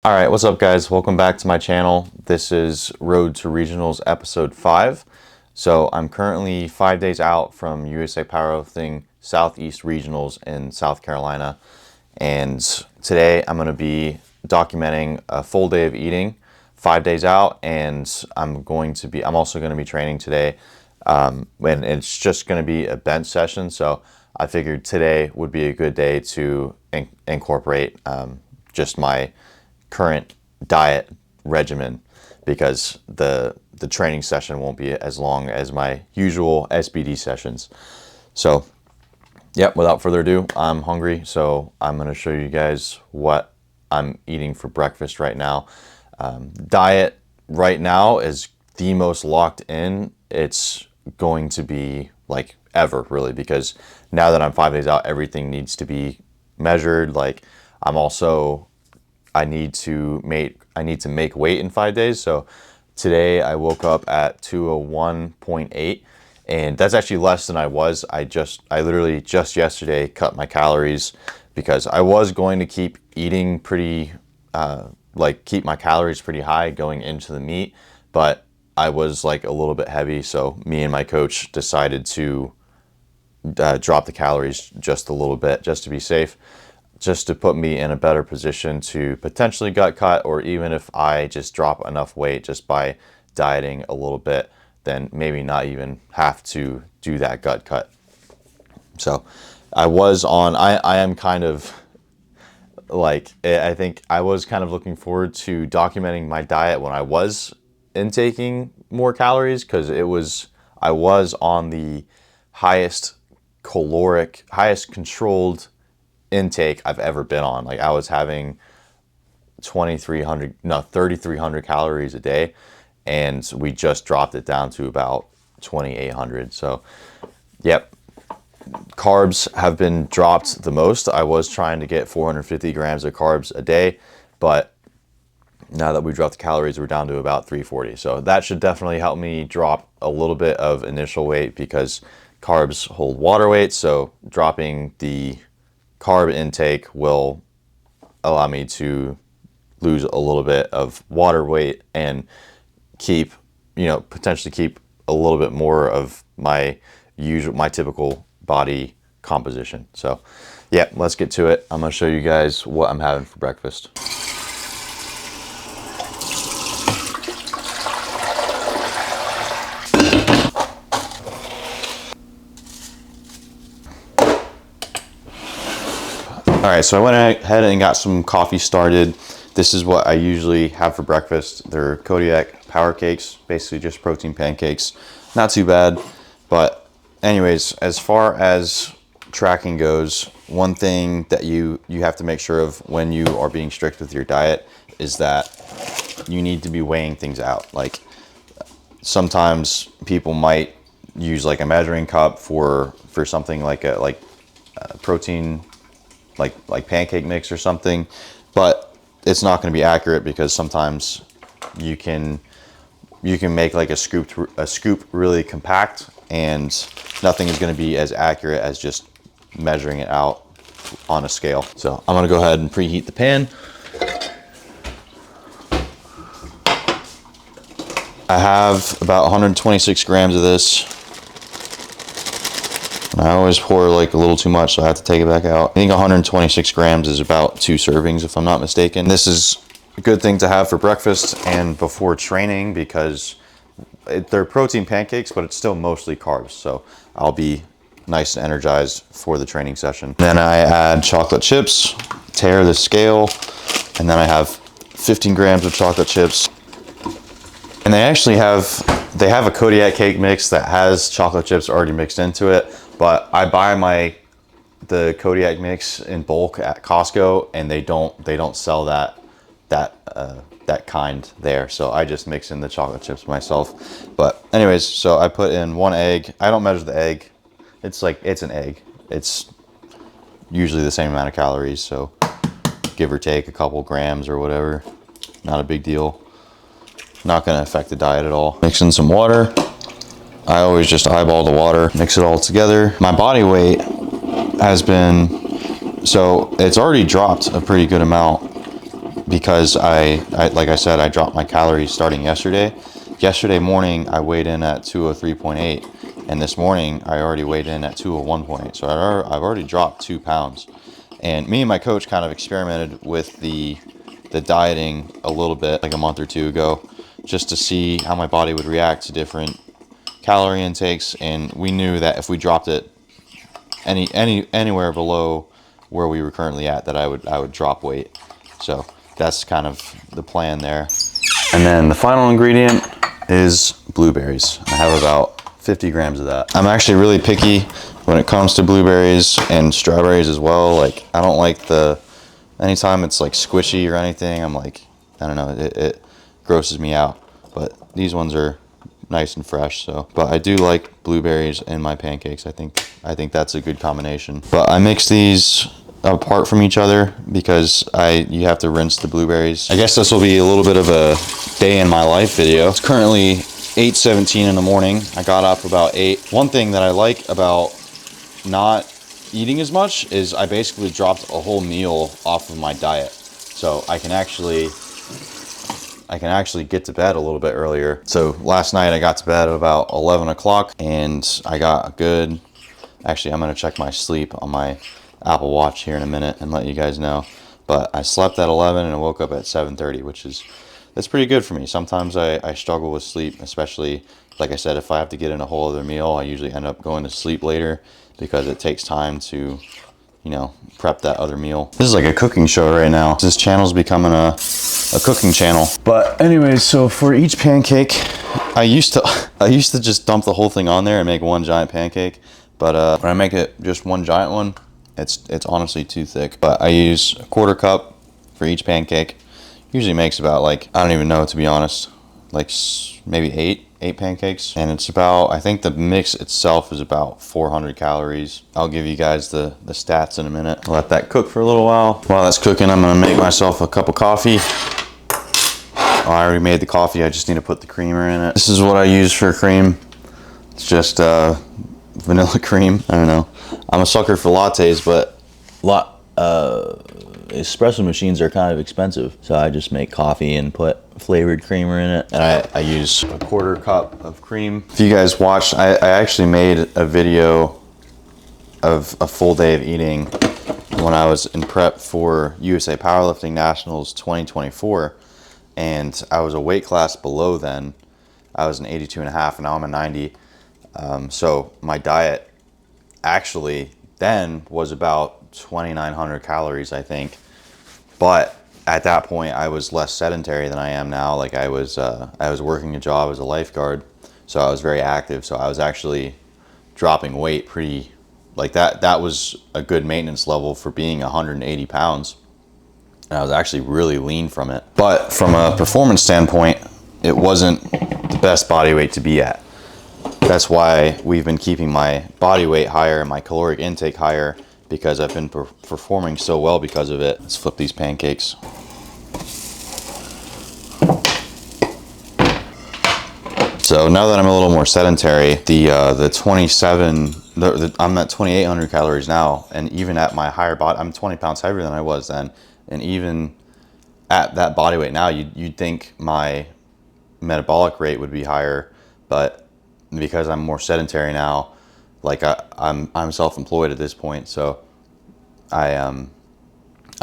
All right, what's up guys? Welcome back to my channel. This is Road to Regionals episode 5. So I'm currently 5 days out from USA Powerlifting Southeast Regionals in South Carolina. And today I'm gonna be documenting a full day of eating, 5 days out. And I'm also gonna be training today. And it's just gonna be a bench session. So I figured today would be a good day to incorporate just my current diet regimen, because the training session won't be as long as my usual SBD sessions. So yeah, without further ado, I'm hungry, so I'm going to show you guys what I'm eating for breakfast right now. Diet right now is the most locked in it's going to be like ever, really, because now that I'm 5 days out, everything needs to be measured. Like I need to make weight in 5 days. So today I woke up at 201.8, and that's actually less than I was. I literally just yesterday cut my calories because I was going to keep eating keep my calories pretty high going into the meet, but I was like a little bit heavy. So me and my coach decided to drop the calories just a little bit, just to be safe, just to put me in a better position to potentially gut cut, or even if I just drop enough weight just by dieting a little bit, then maybe not even have to do that gut cut. So I am kind of like, I think I was kind of looking forward to documenting my diet when I was intaking more calories, because I was on the highest caloric, highest controlled intake I've ever been on. Like I was having 3,300 calories a day, and we just dropped it down to about 2,800. So yep, carbs have been dropped the most. I was trying to get 450 grams of carbs a day, but now that we dropped the calories, we're down to about 340. So that should definitely help me drop a little bit of initial weight, because carbs hold water weight. So dropping the carb intake will allow me to lose a little bit of water weight and potentially keep a little bit more of my typical body composition. So yeah, let's get to it. I'm gonna show you guys what I'm having for breakfast. All right, so I went ahead and got some coffee started. This is what I usually have for breakfast. They're Kodiak power cakes, basically just protein pancakes. Not too bad, but anyways, as far as tracking goes, one thing that you have to make sure of when you are being strict with your diet is that you need to be weighing things out. Like sometimes people might use like a measuring cup for something like a protein, like pancake mix or something, but it's not going to be accurate, because sometimes you can make like a scoop really compact, and nothing is going to be as accurate as just measuring it out on a scale. So I'm going to go ahead and preheat the pan. I have about 126 grams of this. I always pour like a little too much, so I have to take it back out. I think 126 grams is about 2 servings, if I'm not mistaken. This is a good thing to have for breakfast and before training, because they're protein pancakes, but it's still mostly carbs. So I'll be nice and energized for the training session. Then I add chocolate chips, tear the scale, and then I have 15 grams of chocolate chips. And they have a Kodiak cake mix that has chocolate chips already mixed into it. But I buy the Kodiak mix in bulk at Costco, and they don't sell that kind there. So I just mix in the chocolate chips myself. But anyways, so I put in 1 egg. I don't measure the egg. It's an egg. It's usually the same amount of calories, so give or take a couple grams or whatever. Not a big deal. Not gonna affect the diet at all. Mix in some water. I always just eyeball the water, mix it all together. My body weight has been, so it's already dropped a pretty good amount because like I said, I dropped my calories starting yesterday. Yesterday morning, I weighed in at 203.8, and this morning I already weighed in at 201.8. So I've already dropped 2 pounds. And me and my coach kind of experimented with the dieting a little bit, like a month or two ago, just to see how my body would react to different calorie intakes. And we knew that if we dropped it anywhere below where we were currently at, that I would drop weight. So that's kind of the plan there. And then the final ingredient is blueberries. I have about 50 grams of that. I'm actually really picky when it comes to blueberries and strawberries as well. Like, I don't like anytime it's like squishy or anything, I'm like, I don't know, it grosses me out. But these ones are nice and fresh, so. But I do like blueberries in my pancakes. I think that's a good combination. But I mix these apart from each other because you have to rinse the blueberries. I guess this will be a little bit of a day in my life video. It's currently 8:17 in the morning. I got up about 8. One thing that I like about not eating as much is I basically dropped a whole meal off of my diet. So I can actually get to bed a little bit earlier. So last night I got to bed at about 11 o'clock and I got a good, actually I'm gonna check my sleep on my Apple Watch here in a minute and let you guys know. But I slept at 11 and I woke up at 7:30, that's pretty good for me. Sometimes I struggle with sleep, especially, like I said, if I have to get in a whole other meal, I usually end up going to sleep later because it takes time to, you know, prep that other meal. This is like a cooking show right now. This channel's becoming a cooking channel. But anyways, so for each pancake, I used to just dump the whole thing on there and make one giant pancake. But when I make it just one giant one, it's honestly too thick. But I use a 1/4 cup for each pancake. Usually makes about, like, I don't even know, to be honest, like maybe eight pancakes. And it's about, I think the mix itself is about 400 calories. I'll give you guys the stats in a minute. I'll let that cook for a little while. While that's cooking, I'm gonna make myself a cup of coffee. Oh, I already made the coffee, I just need to put the creamer in it. This is what I use for cream. It's just vanilla cream. I don't know. I'm a sucker for lattes, but espresso machines are kind of expensive. So I just make coffee and put flavored creamer in it. And I use a 1/4 cup of cream. If you guys watched, I actually made a video of a full day of eating when I was in prep for USA Powerlifting Nationals 2024. And I was a weight class below then. I was an 82.5 and now I'm a 90. So my diet actually then was about 2,900 calories, I think. But at that point, I was less sedentary than I am now. Like I was working a job as a lifeguard, so I was very active. So I was actually dropping weight pretty, like that was a good maintenance level for being 180 pounds. And I was actually really lean from it. But from a performance standpoint, it wasn't the best body weight to be at. That's why we've been keeping my body weight higher and my caloric intake higher, because I've been performing so well because of it. Let's flip these pancakes. So now that I'm a little more sedentary, the 27, I'm at 2,800 calories now, and even at my higher body, I'm 20 pounds heavier than I was then, and even at that body weight now, you'd think my metabolic rate would be higher, but because I'm more sedentary now, like I'm self-employed at this point, so I'm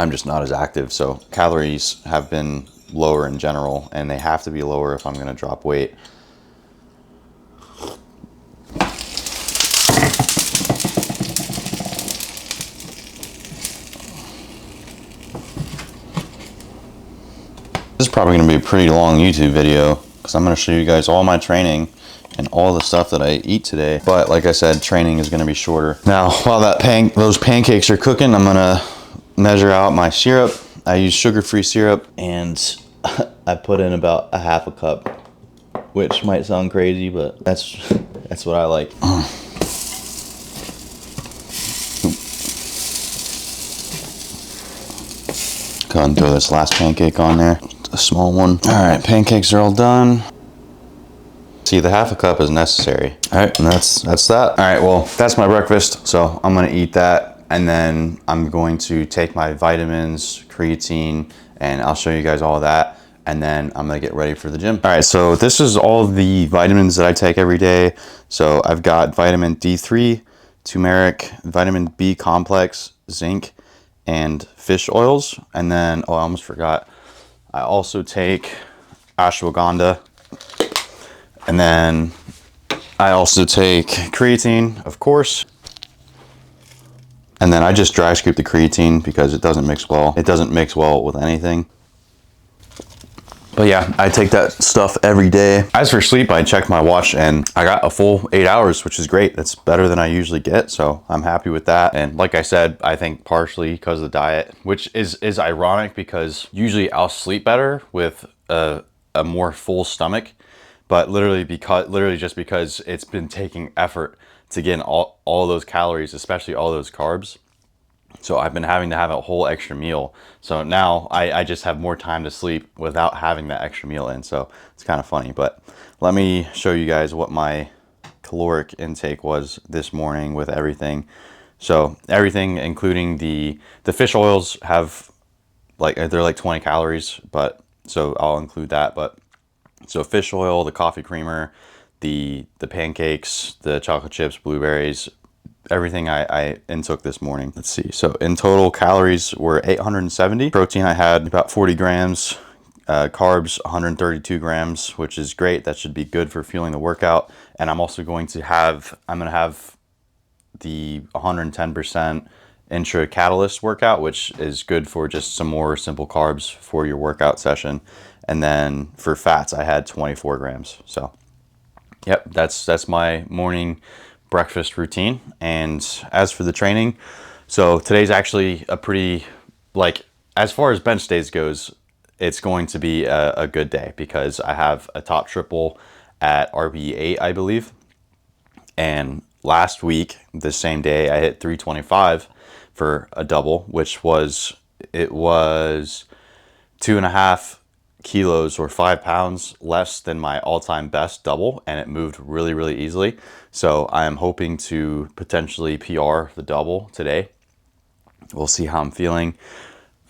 just not as active. So calories have been lower in general, and they have to be lower if I'm going to drop weight. This is probably going to be a pretty long YouTube video because I'm going to show you guys all my training and all the stuff that I eat today. But like I said, training is going to be shorter. Now, while those pancakes are cooking, I'm going to measure out my syrup. I use sugar-free syrup, and I put in about a half a cup, which might sound crazy, but that's what I like. Go ahead and throw this last pancake on there. A small one. All right, pancakes are all done. See, the half a cup is necessary. All right, and that's that. All right, well, that's my breakfast. So I'm gonna eat that, and then I'm going to take my vitamins, creatine, and I'll show you guys all of that. And then I'm gonna get ready for the gym. All right, so this is all the vitamins that I take every day. So I've got vitamin D3, turmeric, vitamin B complex, zinc, and fish oils. And then, oh, I almost forgot, I also take ashwagandha. And then I also take creatine, of course. And then I just dry scoop the creatine because it doesn't mix well. It doesn't mix well with anything. But yeah, I take that stuff every day. As for sleep, I checked my watch and I got a full 8 hours, which is great. That's better than I usually get, so I'm happy with that. And like I said, I think partially because of the diet, which is ironic because usually I'll sleep better with a more full stomach, but literally just because it's been taking effort to get in all those calories, especially all those carbs. So I've been having to have a whole extra meal. So now I just have more time to sleep without having that extra meal in. So it's kind of funny, but let me show you guys what my caloric intake was this morning with everything. So everything, including the fish oils, have they're like 20 calories, but so I'll include that. But so fish oil, the coffee creamer, the pancakes, the chocolate chips, blueberries, everything I intook this morning. Let's see. So in total, calories were 870. Protein, I had about 40 grams. Carbs, 132 grams, which is great. That should be good for fueling the workout. And I'm also going to have, the 110% intra catalyst workout, which is good for just some more simple carbs for your workout session. And then for fats, I had 24 grams. So yep, that's my morning breakfast routine. And as for the training, so today's actually a pretty, as far as bench days goes, it's going to be a good day because I have a top triple at RB8, I believe. And last week, the same day, I hit 325 for a double, which was 2.5 kilos or 5 pounds less than my all-time best double, and it moved really, really easily. So I am hoping to potentially PR the double today. We'll see how I'm feeling.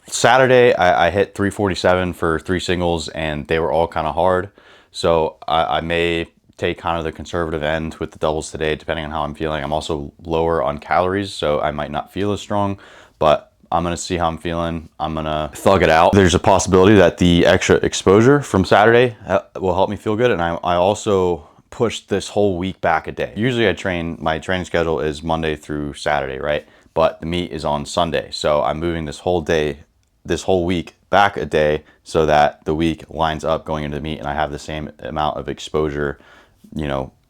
Saturday, I hit 347 for 3 singles, and they were all kind of hard. So I may take kind of the conservative end with the doubles today, depending on how I'm feeling. I'm also lower on calories, so I might not feel as strong, but I'm gonna see how I'm feeling. I'm gonna thug it out. There's a possibility that the extra exposure from Saturday will help me feel good. And I also pushed this whole week back a day. Usually my training schedule is Monday through Saturday, right? But the meet is on Sunday. So I'm moving this whole week back a day so that the week lines up going into the meet and I have the same amount of exposure,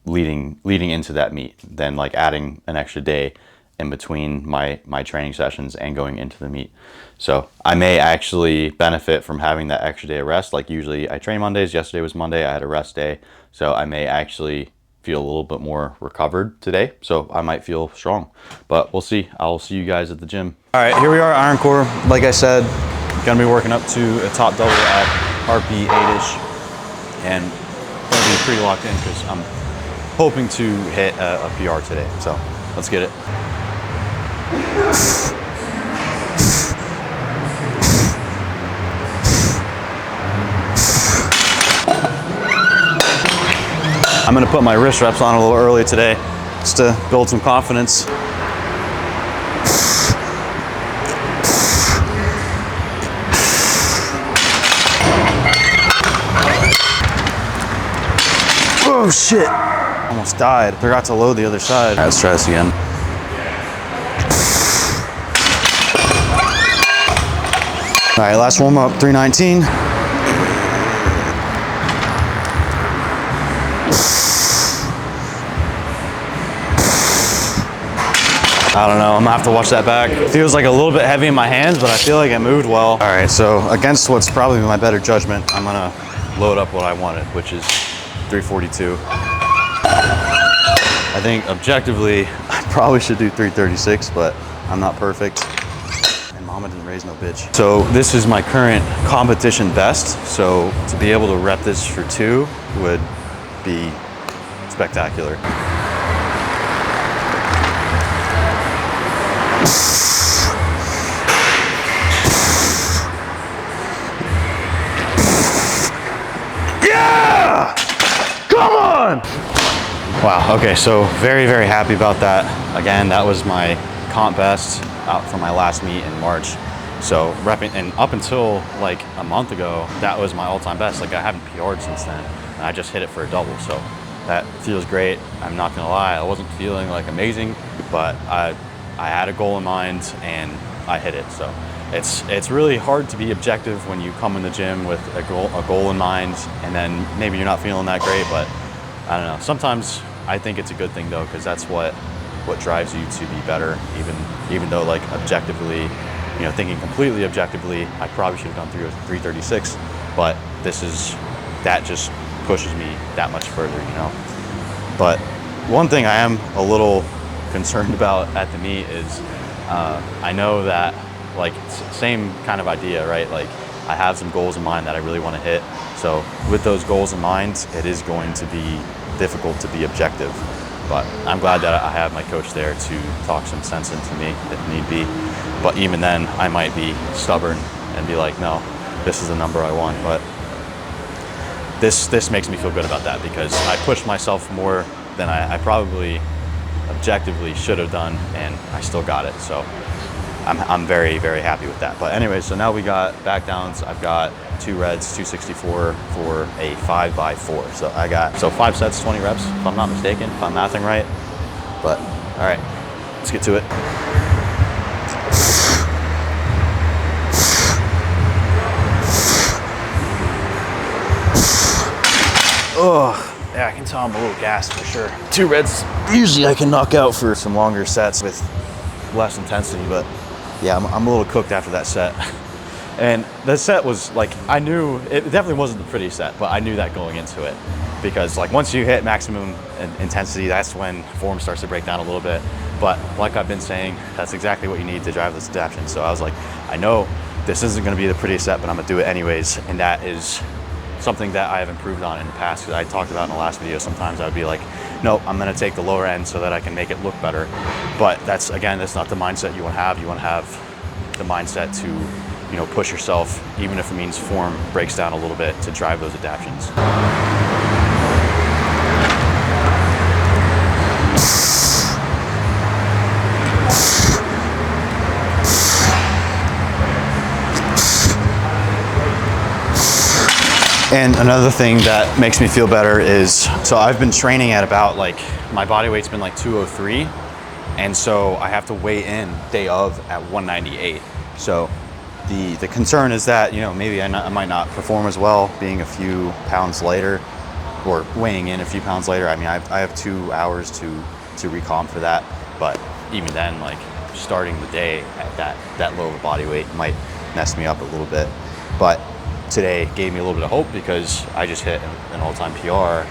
leading into that meet, than like adding an extra day in between my training sessions and going into the meet. So I may actually benefit from having that extra day of rest. Like usually I train Mondays. Yesterday was Monday. I had a rest day. So I may actually feel a little bit more recovered today. So I might feel strong, but we'll see. I'll see you guys at the gym. All right, here we are, Iron Core. Like I said, gonna be working up to a top double at RP 8-ish, and gonna be pretty locked in because I'm hoping to hit a PR today. So let's get it. I'm gonna put my wrist reps on a little early today just to build some confidence. Oh shit, almost died. Forgot to load the other side. All right, let's try this again. All right, last warm up, 319. I don't know, I'm gonna have to watch that back. It feels like a little bit heavy in my hands, but I feel like it moved well. All right, so against what's probably my better judgment, I'm gonna load up what I wanted, which is 342. I think objectively, I probably should do 336, but I'm not perfect. And mama didn't raise no bitch. So this is my current competition best. So to be able to rep this for 2 would be spectacular. Come on! Wow, okay, so very, very happy about that. Again, that was my comp best out from my last meet in March. So repping, and up until like a month ago, that was my all-time best. Like I haven't PR'd since then, and I just hit it for a double. So that feels great. I'm not gonna lie, I wasn't feeling like amazing, but I had a goal in mind and I hit it. So it's really hard to be objective when you come in the gym with a goal in mind, and then maybe you're not feeling that great. But I don't know. Sometimes I think it's a good thing though, because that's what drives you to be better. Even though like objectively, you know, thinking completely objectively, I probably should have done 336, but that just pushes me that much further, you know. But one thing I am a little concerned about at the meet is I know that like same kind of idea, right? Like I have some goals in mind that I really want to hit. So with those goals in mind, it is going to be difficult to be objective. But I'm glad that I have my coach there to talk some sense into me if need be. But even then, I might be stubborn and be like, no, this is the number I want. But this makes me feel good about that, because I pushed myself more than I probably objectively should have done, and I still got it. So I'm very, very happy with that. But anyway, so now we got back downs. I've got 2 reds, 264 for a 5x4. So I got 5 sets, 20 reps, if I'm not mistaken, if I'm mathing right. But all right, let's get to it. Oh, yeah, I can tell I'm a little gassed for sure. 2 reds, usually I can knock out for some longer sets with less intensity, but yeah, I'm a little cooked after that set. And the set was like, I knew, it definitely wasn't the pretty set, but I knew that going into it. Because like once you hit maximum intensity, that's when form starts to break down a little bit. But like I've been saying, that's exactly what you need to drive this adaptation. So I was like, I know this isn't gonna be the pretty set, but I'm gonna do it anyways. And that is something that I have improved on in the past. Because I talked about in the last video, sometimes I would be like, no, I'm gonna take the lower end so that I can make it look better. But that's not the mindset you wanna have. You wanna have the mindset to, you know, push yourself, even if it means form breaks down a little bit, to drive those adaptions. And another thing that makes me feel better is, so I've been training at about like, my body weight's been like 203. And so I have to weigh in day of at 198. So the concern is that, you know, maybe I might not perform as well being a few pounds lighter, or weighing in a few pounds later. I mean, I have 2 hours to recomp for that. But even then, like starting the day at that low of a body weight might mess me up a little bit. But today gave me a little bit of hope, because I just hit an all-time PR,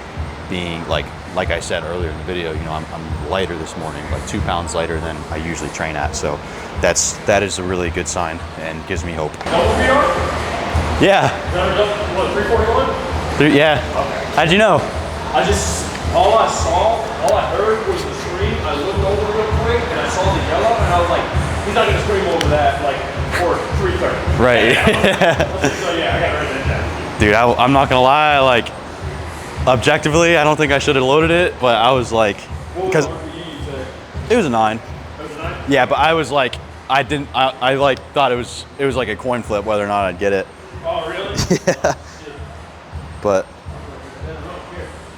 being like I said earlier in the video, you know, I'm lighter this morning, like 2 pounds lighter than I usually train at. So that is a really good sign and gives me hope. Double PR? Yeah. What, 341? Yeah. Okay. How'd you know? All I heard was the screen. I looked over real quick and I saw the yellow, and I was like, he's not gonna scream over that, like, for 330. Right. So yeah, I got rid of that. Dude, I'm not gonna lie, like, objectively, I don't think I should have loaded it, but I was like, because it was a 9. It was a 9? Yeah, but I was like, I like thought it was like a coin flip whether or not I'd get it. Oh, really? Yeah. But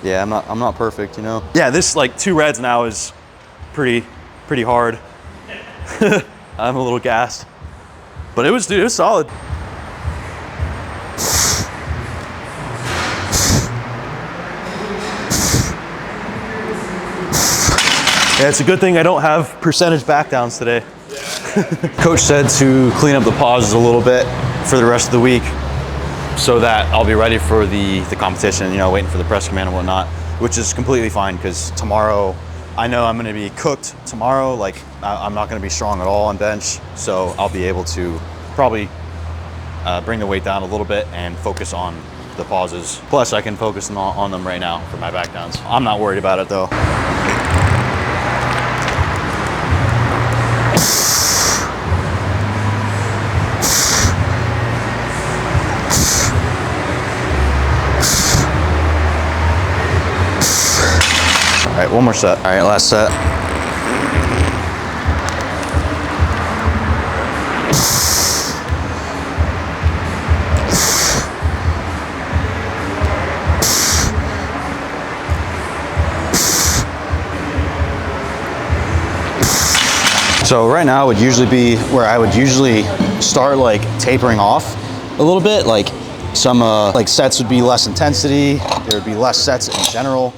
yeah, I'm not perfect, you know. Yeah, this like 2 reds now is pretty hard. I'm a little gassed, but it was solid. Yeah, it's a good thing I don't have percentage back downs today. Coach said to clean up the pauses a little bit for the rest of the week, so that I'll be ready for the competition, you know, waiting for the press command and whatnot, which is completely fine, because tomorrow, I know I'm gonna be cooked tomorrow. Like, I'm not gonna be strong at all on bench, so I'll be able to probably bring the weight down a little bit and focus on the pauses. Plus, I can focus on them right now for my back downs. I'm not worried about it though. right, one more set. All right, last set. So right now would usually be where I would usually start like tapering off a little bit. Like some like sets would be less intensity. There would be less sets in general.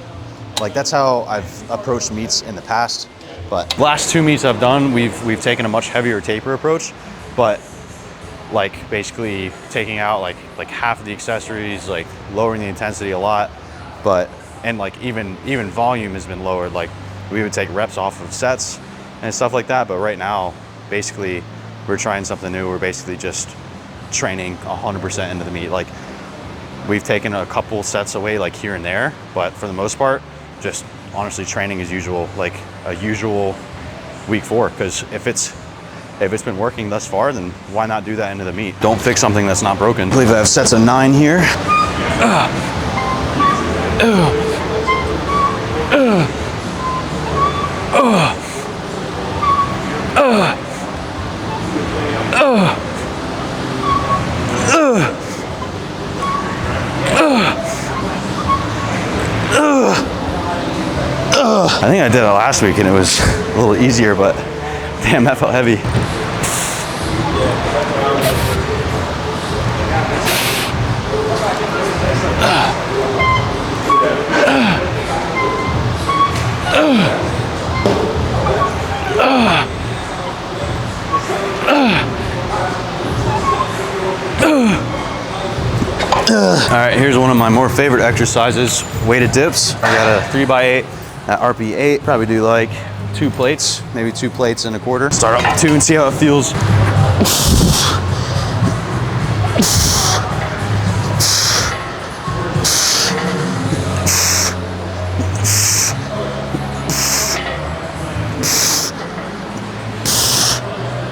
Like that's how I've approached meets in the past. But last 2 meets I've done, we've taken a much heavier taper approach, but like basically taking out like half of the accessories, like lowering the intensity a lot. But and like even volume has been lowered. Like we would take reps off of sets and stuff like that. But right now, basically, we're trying something new. We're basically just training 100% into the meet. Like we've taken a couple sets away like here and there, but for the most part, just honestly training as usual, like a usual week 4. Because if it's been working thus far, then why not do that into the meet? Don't fix something that's not broken. I believe I have sets of 9 here. I think I did it last week and it was a little easier, but damn, that felt heavy. All right, here's one of my more favorite exercises, weighted dips. I got a 3x8 at RP8. Probably do like 2 plates, maybe 2 plates and a quarter. Start up with 2 and see how it feels.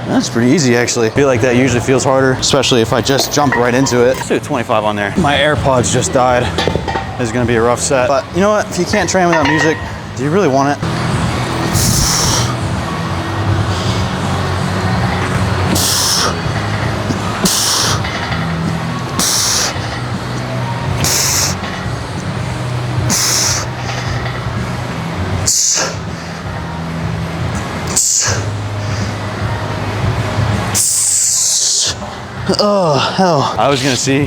That's pretty easy actually. I feel like that usually feels harder, especially if I just jump right into it. Let's do a 25 on there. My AirPods just died. This is gonna be a rough set. But you know what? If you can't train without music, do you really want it? Oh, hell. I was gonna see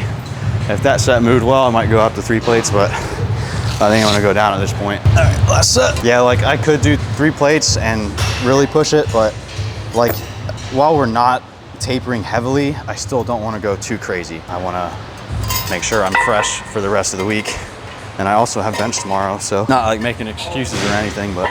if that set moved well, I might go up to 3 plates, but I think I'm gonna go down at this point. All right, last set. Yeah, like I could do 3 plates and really push it, but like while we're not tapering heavily, I still don't wanna go too crazy. I wanna make sure I'm fresh for the rest of the week. And I also have bench tomorrow, so not like making excuses or anything, but.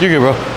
You're good, bro.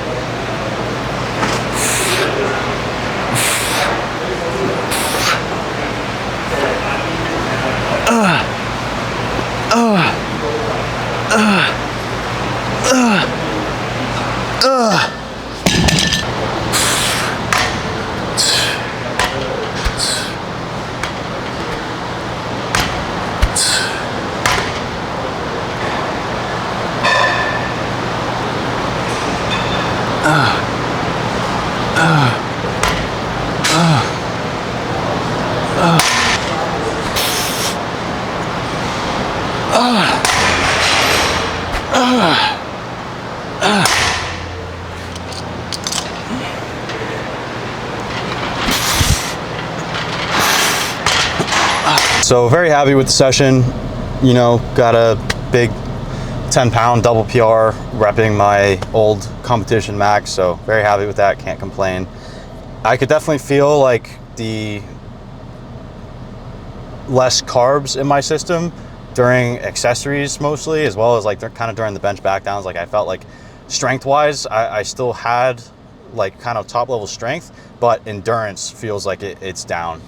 So very happy with the session. You know, got a big 10-pound double PR, repping my old competition max. So very happy with that, can't complain. I could definitely feel like the less carbs in my system during accessories mostly, as well as like kind of during the bench back downs. Like I felt like strength wise, I still had like kind of top level strength, but endurance feels like it's down.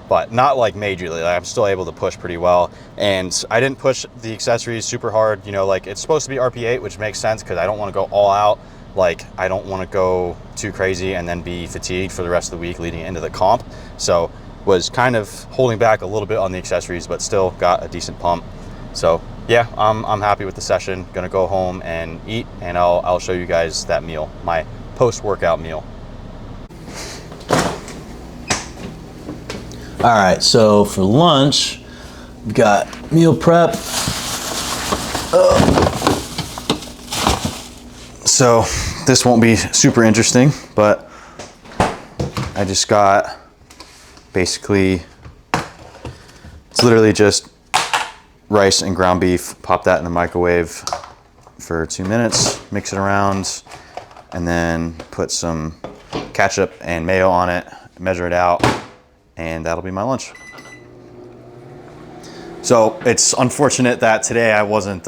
But not like majorly. Like I'm still able to push pretty well, and I didn't push the accessories super hard. You know, like it's supposed to be RP8, which makes sense because I don't want to go all out. Like I don't want to go too crazy and then be fatigued for the rest of the week leading into the comp. So was kind of holding back a little bit on the accessories, but still got a decent pump. So yeah, I'm happy with the session. Gonna go home and eat, and I'll show you guys that meal, my post-workout meal. All right, so for lunch, we've got meal prep. So this won't be super interesting, but I just got basically, it's literally just rice and ground beef. Pop that in the microwave for 2 minutes, mix it around, and then put some ketchup and mayo on it, measure it out, and that'll be my lunch. So it's unfortunate that today I wasn't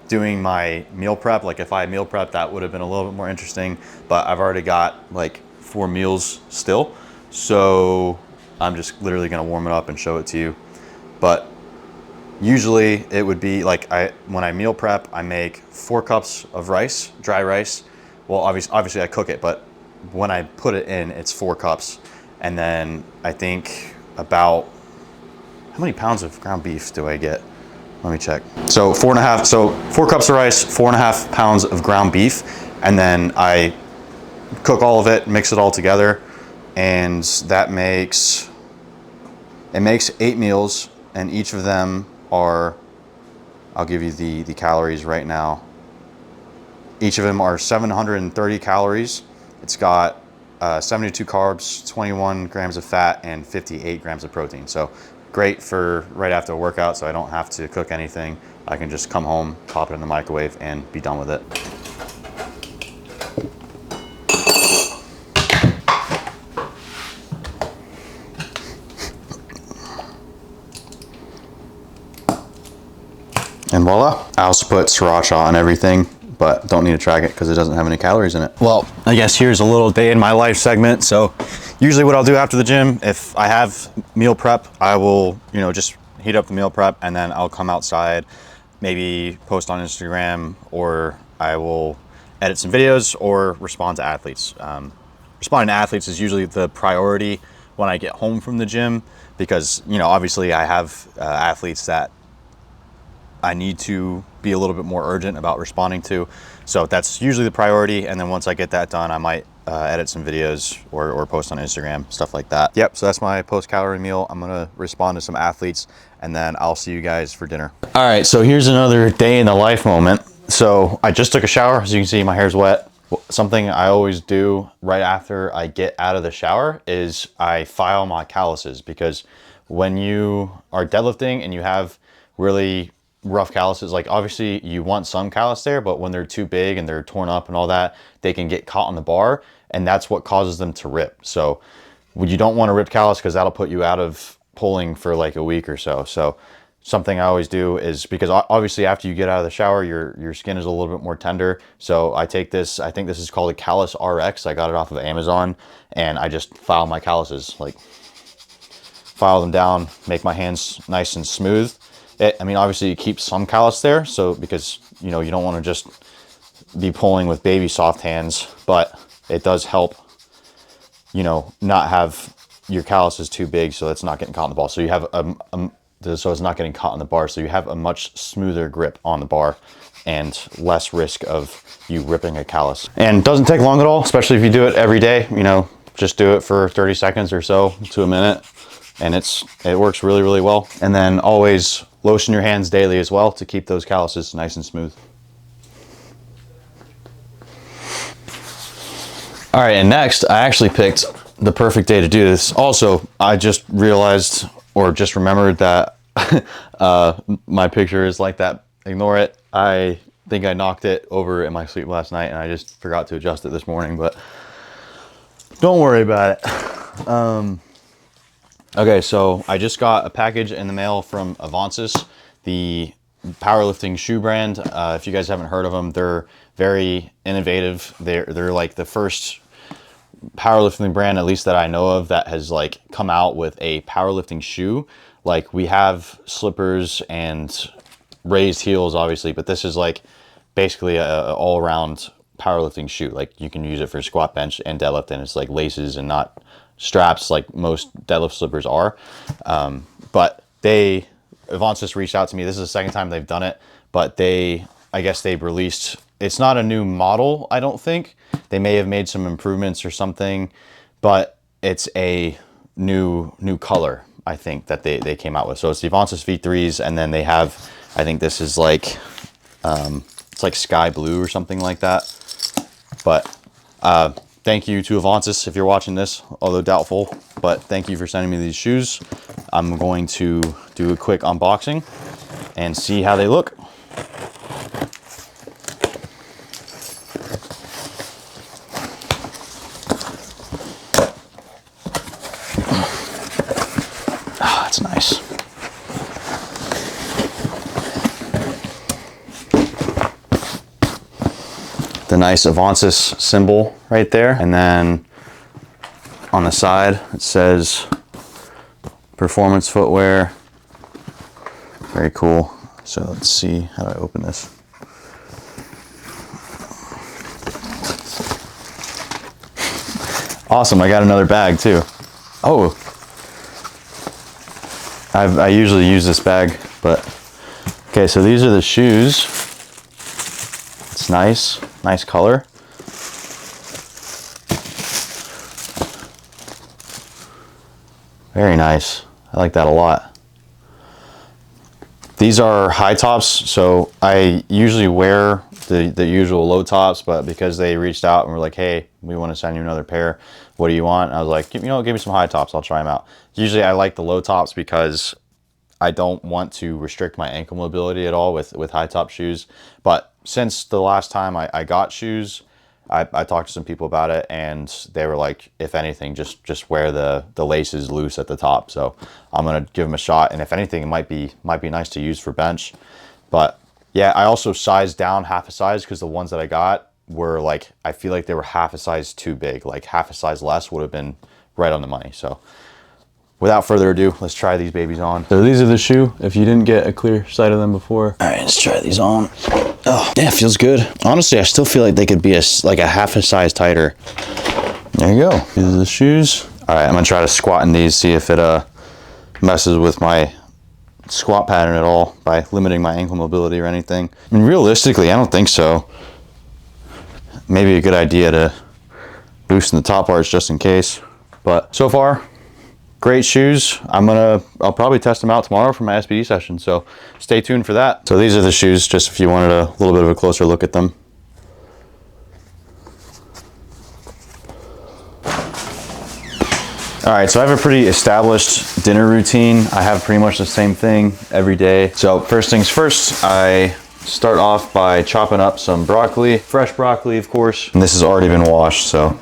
doing my meal prep. Like if I meal prep, that would have been a little bit more interesting, but I've already got like 4 meals still. So I'm just literally gonna warm it up and show it to you. But usually it would be like, when I meal prep, I make 4 cups of rice, dry rice. Well, obviously I cook it, but when I put it in, it's 4 cups. And then I think about, how many pounds of ground beef do I get? Let me check. So 4 cups of rice, 4.5 pounds of ground beef. And then I cook all of it, mix it all together. And that makes 8 meals, and each of them are, I'll give you the calories right now. Each of them are 730 calories. It's got 72 carbs, 21 grams of fat, and 58 grams of protein. So great for right after a workout, so I don't have to cook anything. I can just come home, pop it in the microwave, and be done with it. And voila. I also put sriracha on everything, but don't need to track it because it doesn't have any calories in it. Well, I guess here's a little day in my life segment. So usually what I'll do after the gym, if I have meal prep, I will, just heat up the meal prep, and then I'll come outside, maybe post on Instagram, or I will edit some videos or respond to athletes. Responding to athletes is usually the priority when I get home from the gym, because, obviously I have athletes that I need to be a little bit more urgent about responding to. So that's usually the priority. And then once I get that done, I might edit some videos or post on Instagram, stuff like that. Yep, so that's my post-calorie meal. I'm gonna respond to some athletes, and then I'll see you guys for dinner. All right, so here's another day in the life moment. So I just took a shower. As you can see, my hair's wet. Something I always do right after I get out of the shower is I file my calluses, because when you are deadlifting and you have really rough calluses, like obviously you want some callus there, but when they're too big and they're torn up and all that, they can get caught on the bar, and that's what causes them to rip. So you don't want to rip callus, because that'll put you out of pulling for like a week or so. So something I always do is, because obviously after you get out of the shower, your skin is a little bit more tender. So I take this, I think this is called a callus RX. I got it off of Amazon, and I just file my calluses, like file them down, make my hands nice and smooth. I mean, obviously you keep some callus there, so because, you know, you don't want to just be pulling with baby soft hands, but it does help, you know, not have your calluses too big, so it's not getting caught in the ball. So you have so it's not getting caught in the bar, so you have a much smoother grip on the bar and less risk of you ripping a callus. And it doesn't take long at all, especially if you do it every day. You know, just do it for 30 seconds or so to a minute, and it works really, really well. And then always lotion your hands daily as well to keep those calluses nice and smooth. All right, and next I actually picked the perfect day to do this. Also, I just realized, or just remembered, that my picture is like that. Ignore it. I think I knocked it over in my sleep last night, and I just forgot to adjust it this morning, but don't worry about it. Okay, so I just got a package in the mail from Avancus, the powerlifting shoe brand. If you guys haven't heard of them, they're very innovative. They're like the first powerlifting brand, at least that I know of, that has like come out with a powerlifting shoe. Like, we have slippers and raised heels obviously, but this is like basically a all-around powerlifting shoe. Like, you can use it for squat, bench, and deadlift, and it's like laces and not straps like most deadlift slippers are. But Avancus reached out to me. This is the second time they've done it, but I guess they've released, it's not a new model, I don't think. They may have made some improvements or something, but it's a new color, I think, that they came out with. So it's the Avancus V3s, and then they have, I think this is like, it's like sky blue or something like that. But thank you to Avancus if you're watching this, although doubtful, but thank you for sending me these shoes. I'm going to do a quick unboxing and see how they look. That's nice. The nice Avancus symbol right there, and then on the side it says performance footwear. Very cool. So let's see, how do I open this? Awesome, I got another bag too. Oh, I usually use this bag, but okay, so these are the shoes. It's nice color. Very nice. I like that a lot. These are high tops, so I usually wear the usual low tops, but because they reached out and were like, hey, we want to send you another pair, what do you want? I was like, you know, give me some high tops, I'll try them out. Usually I like the low tops because I don't want to restrict my ankle mobility at all with high top shoes. But since the last time I got shoes, I talked to some people about it, and they were like, if anything, just wear the laces loose at the top. So I'm gonna give them a shot, and if anything, it might be nice to use for bench. But yeah, I also sized down half a size because the ones that I got were like, I feel like they were half a size too big. Like half a size less would have been right on the money. So without further ado, let's try these babies on. So these are the shoe, if you didn't get a clear sight of them before. All right, let's try these on. Oh, yeah, feels good. Honestly, I still feel like they could be like a half a size tighter. There you go. These are the shoes. All right, I'm gonna try to squat in these, see if it messes with my squat pattern at all by limiting my ankle mobility or anything. I mean, realistically, I don't think so. Maybe a good idea to loosen the top parts just in case. But so far, great shoes. I'll probably test them out tomorrow for my SBD session, so stay tuned for that. So these are the shoes, just if you wanted a little bit of a closer look at them. All right, so I have a pretty established dinner routine. I have pretty much the same thing every day. So first things first, I start off by chopping up some broccoli, fresh broccoli, of course. And this has already been washed, so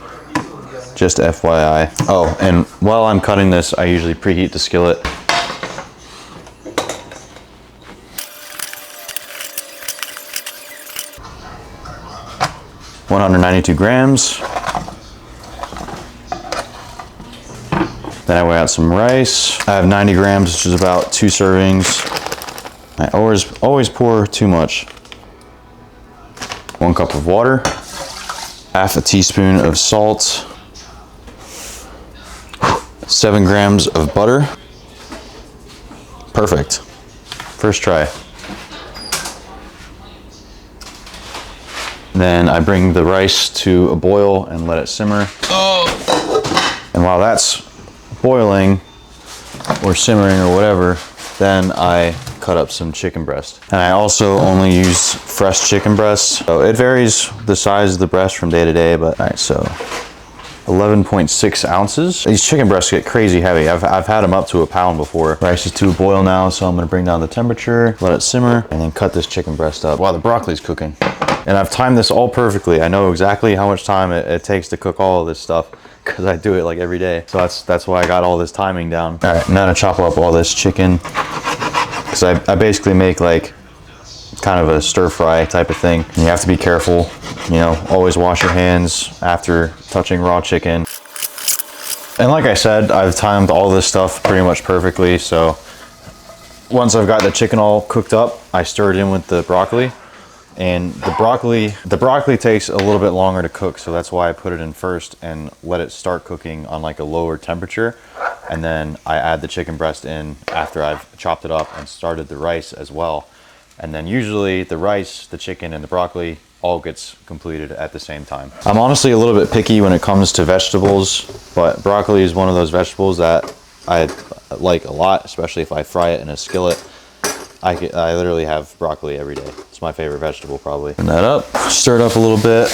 just FYI. Oh, and while I'm cutting this, I usually preheat the skillet. 192 grams. Then I weigh out some rice. I have 90 grams, which is about 2 servings. I always pour too much. 1 cup of water, half a teaspoon of salt, 7 grams of butter. Perfect. First try. Then I bring the rice to a boil and let it simmer. And while that's boiling or simmering or whatever, then I cut up some chicken breast. And I also only use fresh chicken breast. So it varies the size of the breast from day to day, but all right, so 11.6 ounces. These chicken breasts get crazy heavy. I've had them up to a pound before. Rice is to a boil now, so I'm gonna bring down the temperature, let it simmer, and then cut this chicken breast up while the broccoli's cooking. And I've timed this all perfectly. I know exactly how much time it takes to cook all of this stuff because I do it like every day. So that's why I got all this timing down. All right, now to chop up all this chicken, because I basically make like kind of a stir fry type of thing. And you have to be careful, you know, always wash your hands after touching raw chicken. And like I said, I've timed all this stuff pretty much perfectly. So once I've got the chicken all cooked up, I stir it in with the broccoli. And the broccoli takes a little bit longer to cook, so that's why I put it in first and let it start cooking on like a lower temperature. And then I add the chicken breast in after I've chopped it up and started the rice as well. And then usually the rice, the chicken, and the broccoli all gets completed at the same time. I'm honestly a little bit picky when it comes to vegetables, but broccoli is one of those vegetables that I like a lot, especially if I fry it in a skillet. I literally have broccoli every day. It's my favorite vegetable, probably. Turn that up, stir it up a little bit.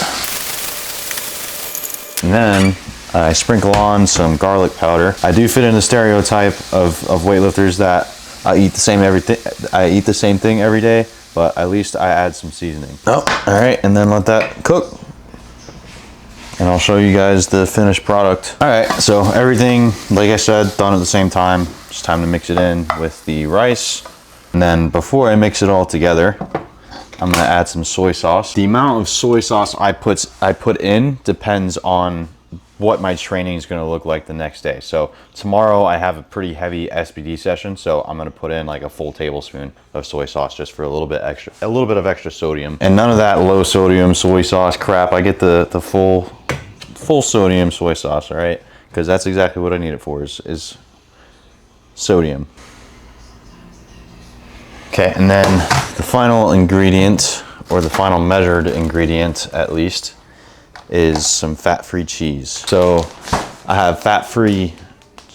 And then I sprinkle on some garlic powder. I do fit in the stereotype of weightlifters that I eat the same thing every day, but at least I add some seasoning. Oh, all right, and then let that cook. And I'll show you guys the finished product. All right, so everything, like I said, done at the same time. It's time to mix it in with the rice. And then before I mix it all together, I'm gonna add some soy sauce. The amount of soy sauce I put in depends on what my training is gonna look like the next day. So tomorrow I have a pretty heavy SBD session, so I'm gonna put in like a full tablespoon of soy sauce just for a little bit of extra sodium. And none of that low sodium soy sauce crap. I get the full sodium soy sauce, all right? Because that's exactly what I need it for is sodium. Okay, and then the final ingredient, or the final measured ingredient at least, is some fat-free cheese. So I have fat-free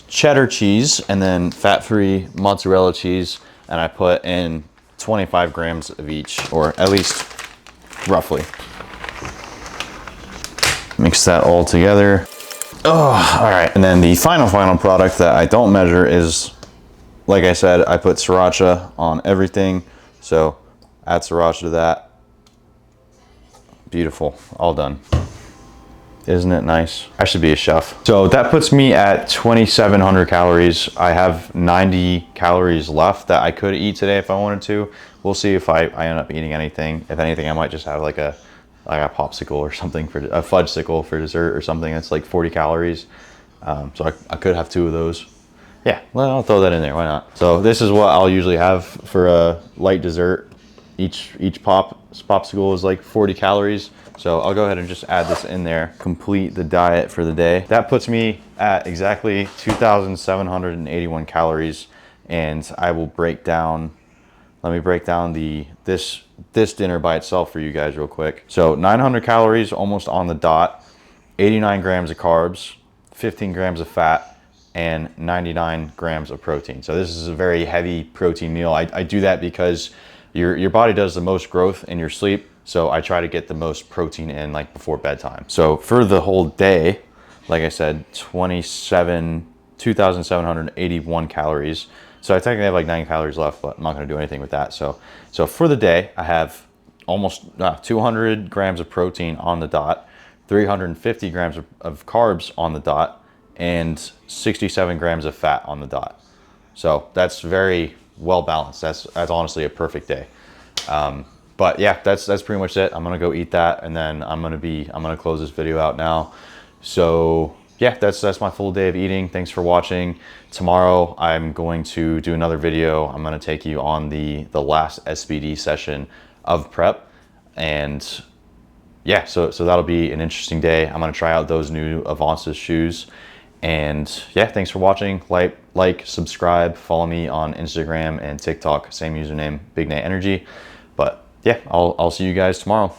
cheddar cheese and then fat-free mozzarella cheese, and I put in 25 grams of each, or at least roughly. Mix that all together. Oh, all right. And then the final product that I don't measure is, like I said, I put sriracha on everything. So add sriracha to that. Beautiful, all done. Isn't it nice? I should be a chef. So that puts me at 2,700 calories. I have 90 calories left that I could eat today if I wanted to. We'll see if I end up eating anything. If anything, I might just have like a popsicle or something, for a fudge-sicle for dessert or something that's like 40 calories. So I could have 2 of those. Yeah, well, I'll throw that in there, why not? So this is what I'll usually have for a light dessert. Each popsicle is like 40 calories. So I'll go ahead and just add this in there, complete the diet for the day. That puts me at exactly 2,781 calories. And I will break down, let me break down this dinner by itself for you guys real quick. So 900 calories, almost on the dot, 89 grams of carbs, 15 grams of fat, and 99 grams of protein. So this is a very heavy protein meal. I do that because your body does the most growth in your sleep. So I try to get the most protein in like before bedtime. So for the whole day, like I said, 2,781 calories. So I technically have like 9 calories left, but I'm not gonna do anything with that. So for the day, I have almost 200 grams of protein on the dot, 350 grams of carbs on the dot, and 67 grams of fat on the dot. So that's very well balanced. That's honestly a perfect day. But yeah, that's pretty much it. I'm gonna go eat that, and then I'm gonna close this video out now. So yeah, that's my full day of eating. Thanks for watching. Tomorrow I'm going to do another video. I'm gonna take you on the last SBD session of prep, and yeah, so that'll be an interesting day. I'm gonna try out those new Avancus shoes. And yeah, thanks for watching. Like, subscribe, follow me on Instagram and TikTok, same username, Big Nate Energy. But yeah, I'll see you guys tomorrow.